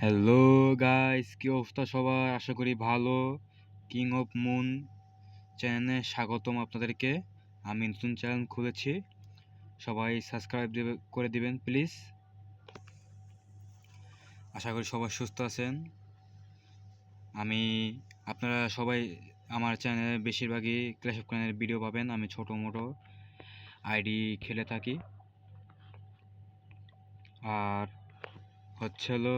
Hello guys, কি অবস্থা সবার? আশা করি ভালো। কিং অফ মুন চ্যানেলে স্বাগতম আপনাদেরকে। আমি নতুন চ্যানেল খুলেছি, সবাই সাবস্ক্রাইব করে দিবেন প্লিজ। আশা করি সবাই সুস্থ আছেন। আপনারা সবাই আমার চ্যানেলে বেশিরভাগই ক্ল্যাশ অফ ক্ল্যানের ভিডিও পাবেন। আমি ছোটো মোটো আইডি খেলে থাকি। আর হলো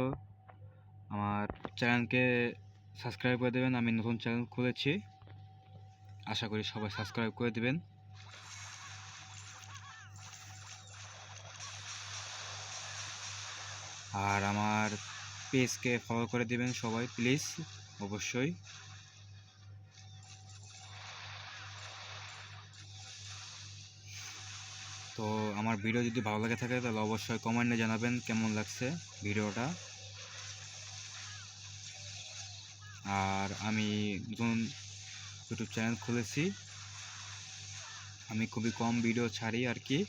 আমার চ্যানেলকে সাবস্ক্রাইব করে দেবেন। আমি নতুন চ্যানেল খুলেছি, আশা করি সবাই সাবস্ক্রাইব করে দিবেন। আর আমার পেজকে ফলো করে দিবেন সবাই প্লিজ, অবশ্যই। তো আমার ভিডিও যদি ভালো লাগে থাকে তাহলে অবশ্যই কমেন্টে জানাবেন কেমন লাগছে ভিডিওটা। আর আমি নতুন ইউটিউব চ্যানেল খুলেছি, আমি খুবই কম ভিডিও ছাড়ি আর কি।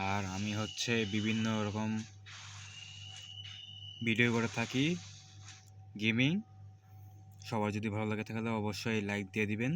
আর আমি বিভিন্ন রকম ভিডিও করে থাকি, গেমিং। সবার যদি ভালো লাগে তাহলে অবশ্যই লাইক দিয়ে দিবেন।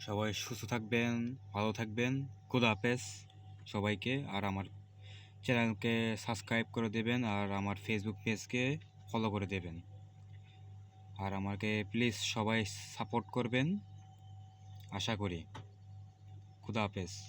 সবাই সুস্থ থাকবেন, ভালো থাকবেন। খোদা হাফেজ সবাইকে। আর আমার চ্যানেলকে সাবস্ক্রাইব করে দেবেন, আর আমার ফেসবুক পেজকে ফলো করে দেবেন। আর আমাকে প্লিজ সবাই সাপোর্ট করবেন আশা করি। খোদা হাফেজ।